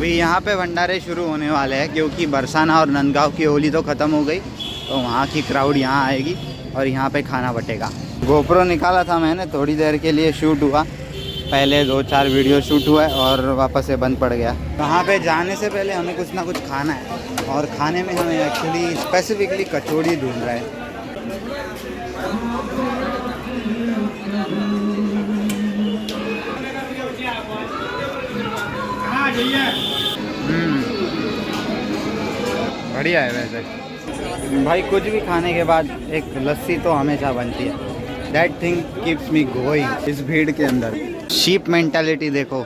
अभी यहाँ पे भंडारे शुरू होने वाले हैं क्योंकि बरसाना और नंदगांव की होली तो ख़त्म हो गई, तो वहाँ की क्राउड यहाँ आएगी और यहाँ पे खाना बटेगा। गोप्रो निकाला था मैंने, थोड़ी देर के लिए शूट हुआ, पहले 2-4 वीडियो शूट हुआ है और वापस से बंद पड़ गया। वहाँ पे जाने से पहले हमें कुछ ना कुछ खाना है और खाने में हमें एक्चुअली स्पेसिफिकली कचौड़ी ढूंढ रहा है। बढ़िया है वैसे भाई, कुछ भी खाने के बाद एक लस्सी तो हमेशा बनती है। That thing keeps me going इस भीड़ के अंदर। शीप मेंटालिटी देखो,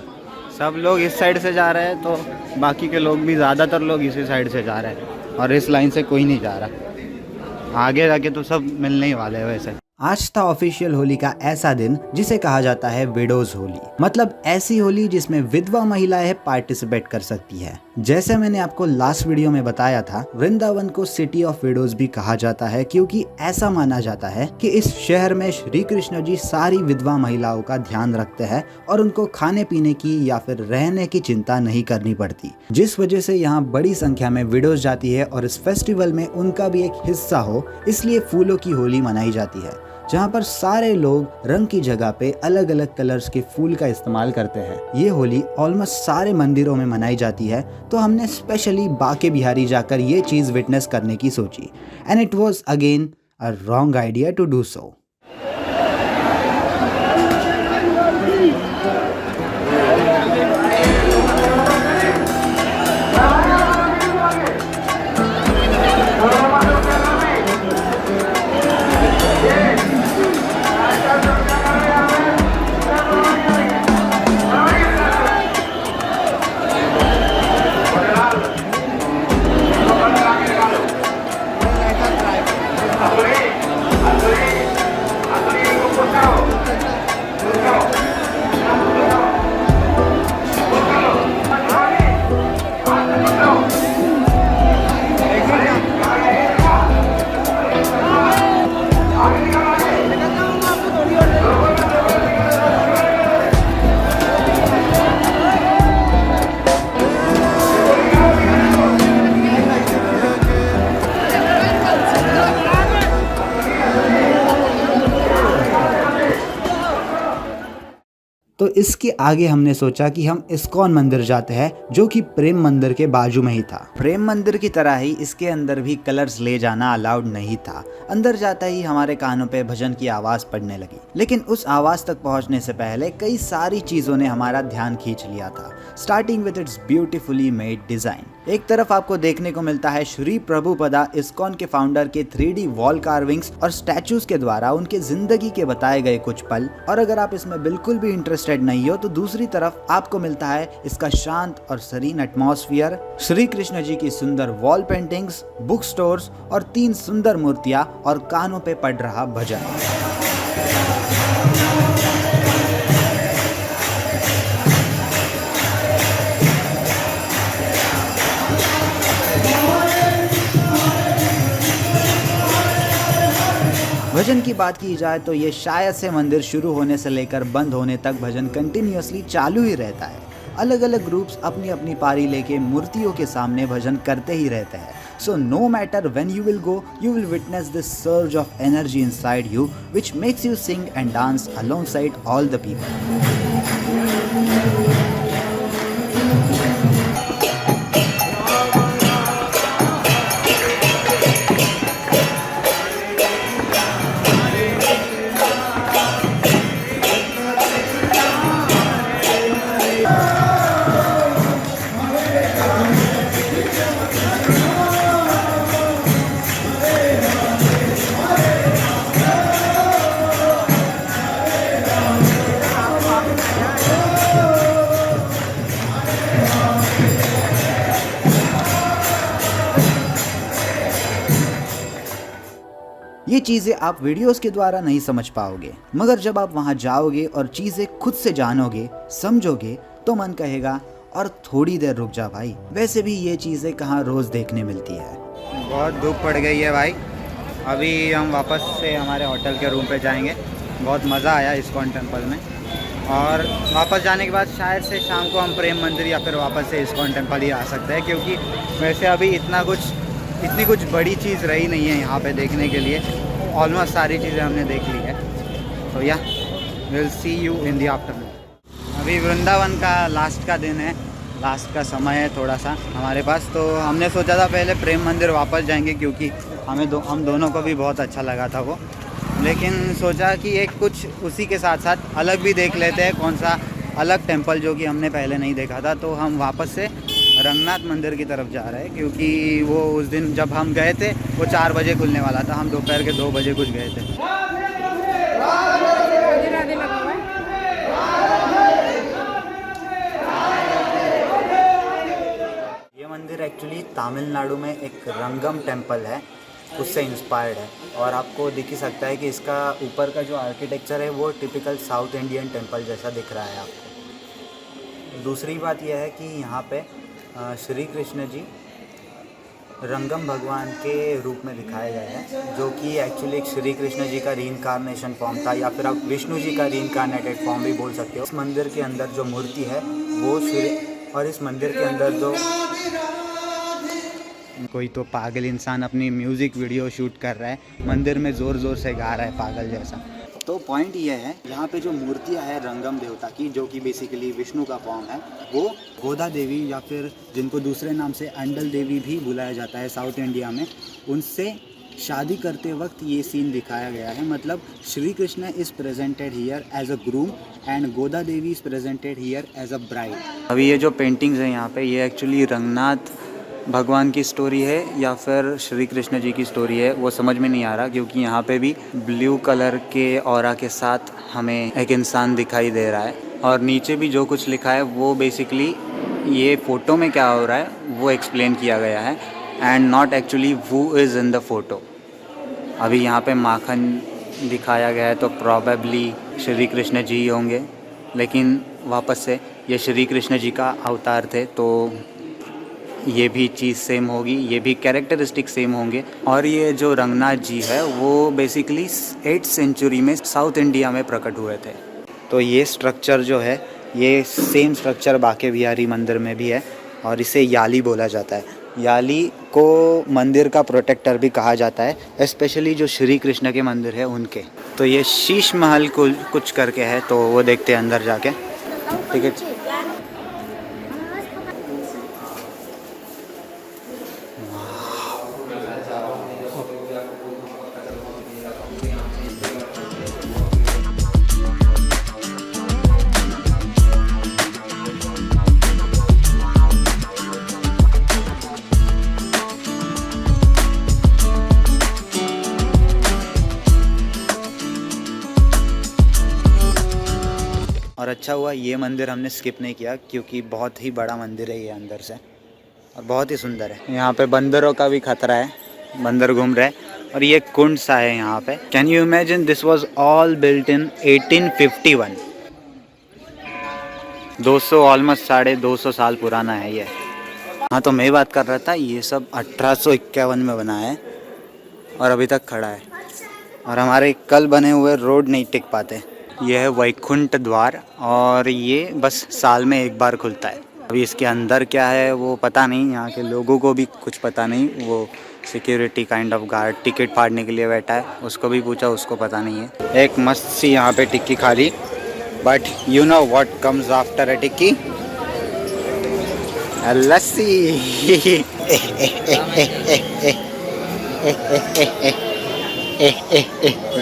सब लोग इस साइड से जा रहे हैं तो बाकी के लोग भी, ज़्यादातर लोग इसी साइड से जा रहे हैं और इस लाइन से कोई नहीं जा रहा। आगे जाके तो सब मिलने ही वाले हैं वैसे। आज था ऑफिशियल होली का ऐसा दिन जिसे कहा जाता है विडोज होली, मतलब ऐसी होली जिसमें विधवा महिलाएं पार्टिसिपेट कर सकती है। जैसे मैंने आपको लास्ट वीडियो में बताया था, वृंदावन को सिटी ऑफ विडोज भी कहा जाता है क्योंकि ऐसा माना जाता है कि इस शहर में श्री कृष्ण जी सारी विधवा महिलाओं का ध्यान रखते हैं और उनको खाने पीने की या फिर रहने की चिंता नहीं करनी पड़ती, जिस वजह से यहाँ बड़ी संख्या में विडोज जाती है और इस फेस्टिवल में उनका भी एक हिस्सा हो, इसलिए फूलों की होली मनाई जाती है, जहाँ पर सारे लोग रंग की जगह पे अलग अलग कलर्स के फूल का इस्तेमाल करते हैं। ये होली ऑलमोस्ट सारे मंदिरों में मनाई जाती है, तो हमने स्पेशली बाके बिहारी जाकर ये चीज़ विटनेस करने की सोची, and it was again a wrong idea to do so. तो इसके आगे हमने सोचा कि हम इस्कॉन मंदिर जाते हैं, जो कि प्रेम मंदिर के बाजू में ही था। प्रेम मंदिर की तरह ही इसके अंदर भी कलर्स ले जाना अलाउड नहीं था। अंदर जाता ही हमारे कानों पे भजन की आवाज पड़ने लगी, लेकिन उस आवाज तक पहुंचने से पहले कई सारी चीजों ने हमारा ध्यान खींच लिया था, starting with its beautifully made design. एक तरफ आपको देखने को मिलता है श्री प्रभुपदा इस्कॉन के फाउंडर के 3D वॉल कार्विंग्स और स्टैचूज के द्वारा उनके जिंदगी के बताए गए कुछ पल, और अगर आप इसमें बिल्कुल भी इंटरेस्टेड नहीं हो तो दूसरी तरफ आपको मिलता है इसका शांत और सीरीन एटमॉस्फेयर, श्री कृष्ण जी की सुंदर वॉल पेंटिंग्स, बुक स्टोर्स और 3 सुंदर मूर्तियां और कानों पे पड़ रहा भजन। भजन की बात की जाए तो ये शायद से मंदिर शुरू होने से लेकर बंद होने तक भजन कंटिन्यूअसली चालू ही रहता है। अलग अलग ग्रुप्स अपनी अपनी पारी लेके मूर्तियों के सामने भजन करते ही रहते हैं। So no matter when you will go, you will witness this surge of energy inside you, which makes you sing and dance alongside all the people. ये चीज़ें आप वीडियोस के द्वारा नहीं समझ पाओगे, मगर जब आप वहाँ जाओगे और चीज़ें खुद से जानोगे, समझोगे, तो मन कहेगा और थोड़ी देर रुक जा भाई। वैसे भी ये चीज़ें कहाँ रोज़ देखने मिलती है। बहुत धूप पड़ गई है भाई, अभी हम वापस से हमारे होटल के रूम पे जाएंगे। बहुत मज़ा आया इस्कॉन टेम्पल में, और वापस जाने के बाद शायद से शाम को हम प्रेम मंदिर या फिर वापस से इस्कॉन टेम्पल ही आ सकते हैं, क्योंकि वैसे अभी इतनी कुछ बड़ी चीज़ रही नहीं है यहाँ पे देखने के लिए। ऑलमोस्ट सारी चीज़ें हमने देख ली है। तो या will see you in the afternoon. अभी वृंदावन का लास्ट का दिन है, लास्ट का समय है थोड़ा सा हमारे पास। तो हमने सोचा था पहले प्रेम मंदिर वापस जाएंगे, क्योंकि हम दोनों को भी बहुत अच्छा लगा था वो। लेकिन सोचा कि एक कुछ उसी के साथ साथ अलग भी देख लेते हैं, कौन सा अलग टेंपल जो कि हमने पहले नहीं देखा था। तो हम वापस से रंगनाथ मंदिर की तरफ जा रहे हैं, क्योंकि वो उस दिन जब हम गए थे वो 4 बजे खुलने वाला था, हम दोपहर के 2 बजे कुछ गए थे। ये मंदिर एक्चुअली तमिलनाडु में एक रंगम टेंपल है, उससे इंस्पायर्ड है। और आपको दिख ही सकता है कि इसका ऊपर का जो आर्किटेक्चर है वो टिपिकल साउथ इंडियन टेंपल जैसा दिख रहा है आपको। दूसरी बात यह है कि यहाँ पे श्री कृष्ण जी रंगम भगवान के रूप में दिखाए गए हैं, जो कि एक्चुअली एक श्री कृष्ण जी का रीइंकार्नेशन फॉर्म था, या फिर आप विष्णु जी का रीइंकार्नेटेड फॉर्म भी बोल सकते हो। इस मंदिर के अंदर जो मूर्ति है वो और इस मंदिर के अंदर जो कोई तो पागल इंसान अपनी म्यूज़िक वीडियो शूट कर रहा है, मंदिर में ज़ोर ज़ोर से गा रहा है पागल जैसा। तो पॉइंट ये है, यहाँ पे जो मूर्तियाँ है रंगम देवता की, जो कि बेसिकली विष्णु का फॉर्म है, वो गोदा देवी या फिर जिनको दूसरे नाम से अंडल देवी भी बुलाया जाता है साउथ इंडिया में, उनसे शादी करते वक्त ये सीन दिखाया गया है। मतलब Shri Krishna is presented here as a groom and Goda Devi is presented here as a bride. अभी ये जो पेंटिंग्स हैं यहाँ पे, ये एक्चुअली रंगनाथ भगवान की स्टोरी है या फिर श्री कृष्ण जी की स्टोरी है, वो समझ में नहीं आ रहा, क्योंकि यहाँ पे भी ब्लू कलर के ऑरा के साथ हमें एक इंसान दिखाई दे रहा है। और नीचे भी जो कुछ लिखा है वो बेसिकली ये फ़ोटो में क्या हो रहा है वो एक्सप्लेन किया गया है, and not actually who is in the photo. अभी यहाँ पे माखन दिखाया गया है, तो प्रॉबेबली श्री कृष्ण जी होंगे, लेकिन वापस से ये श्री कृष्ण जी का अवतार थे, तो ये भी चीज़ सेम होगी, ये भी कैरेक्टरिस्टिक सेम होंगे। और ये जो रंगनाथ जी है वो बेसिकली 8th सेंचुरी में साउथ इंडिया में प्रकट हुए थे। तो ये स्ट्रक्चर जो है, ये सेम स्ट्रक्चर बांके बिहारी मंदिर में भी है, और इसे याली बोला जाता है। याली को मंदिर का प्रोटेक्टर भी कहा जाता है, स्पेशली जो श्री कृष्ण के मंदिर है उनके। तो ये शीश महल कुछ करके है, तो वो देखते हैं अंदर जाके। ठीक है। और अच्छा हुआ ये मंदिर हमने स्किप नहीं किया, क्योंकि बहुत ही बड़ा मंदिर है ये अंदर से, और बहुत ही सुंदर है। यहाँ पे बंदरों का भी खतरा है, बंदर घूम रहे हैं। और ये कुंड सा है यहाँ पे। Can you imagine, this was all built in 1851। 200 almost 250 साल पुराना है ये। हाँ, तो मैं बात कर रहा था, ये सब 1851 में बना है और अभी तक खड़ा है। और हमारे कल बने हुए रोड नहीं टिक पाते। यह है वैकुंठ द्वार, और ये बस साल में एक बार खुलता है। अभी इसके अंदर क्या है वो पता नहीं, यहाँ के लोगों को भी कुछ पता नहीं। वो security kind of guard ticket फाड़ने के लिए बैठा है, उसको भी पूछा, उसको पता नहीं है। एक मस्त सी यहाँ पे टिक्की खा ली, but you know what comes after a tikki? Lassi.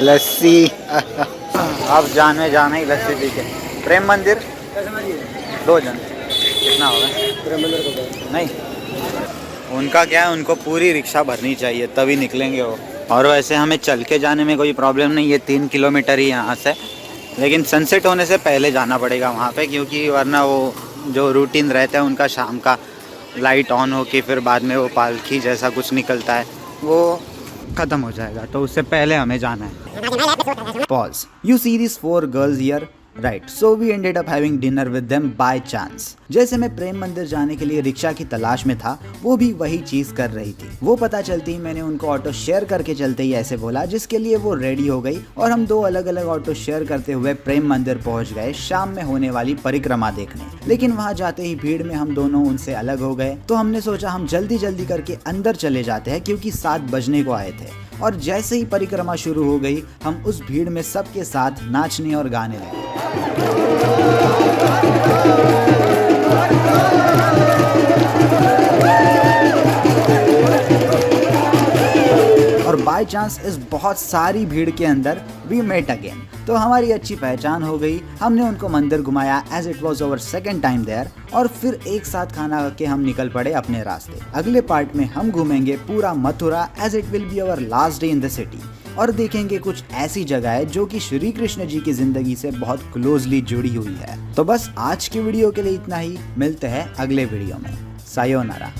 Lassi. अब जाने ही लस्सी पी के। प्रेम मंदिर 2 जन कितना होगा? प्रेम मंदिर को नहीं, उनका क्या है, उनको पूरी रिक्शा भरनी चाहिए तभी निकलेंगे वो। और वैसे हमें चल के जाने में कोई प्रॉब्लम नहीं है, 3 किलोमीटर ही यहाँ से, लेकिन सनसेट होने से पहले जाना पड़ेगा वहाँ पे, क्योंकि वरना वो जो रूटीन रहता है उनका शाम का लाइट ऑन हो के फिर बाद में वो पालकी जैसा कुछ निकलता है वो ख़त्म हो जाएगा, तो उससे पहले हमें जाना है। Pause. You see this 4 girls here, right, so we ended up having dinner with them by chance. जैसे मैं प्रेम मंदिर जाने के लिए रिक्शा की तलाश में था, वो भी वही चीज कर रही थी। वो पता चलती ही मैंने उनको ऑटो शेयर करके चलते ही ऐसे बोला, जिसके लिए वो रेडी हो गई और हम 2 अलग अलग ऑटो शेयर करते हुए प्रेम मंदिर पहुंच गए शाम में होने वाली परिक्रमा देखने। लेकिन वहां जाते ही भीड़ में हम दोनों उनसे अलग हो गए, तो हमने सोचा हम जल्दी जल्दी करके अंदर चले जाते हैं क्योंकि 7 बजने को आए थे। और जैसे ही परिक्रमा शुरू हो गई, हम उस भीड़ में सबके साथ नाचने और गाने लगे। और बाय चांस इस बहुत सारी भीड़ के अंदर वी मेट अगेन, तो हमारी अच्छी पहचान हो गई। हमने उनको मंदिर घुमाया as it was our second time there, और फिर एक साथ खाना खा के हम निकल पड़े अपने रास्ते। अगले पार्ट में हम घूमेंगे पूरा Mathura as it will be our last day in the city, और देखेंगे कुछ ऐसी जगह है जो कि श्री कृष्ण जी की जिंदगी से बहुत क्लोजली जुड़ी हुई है। तो बस आज की वीडियो के लिए इतना ही, मिलते हैं अगले वीडियो में। सायोनारा।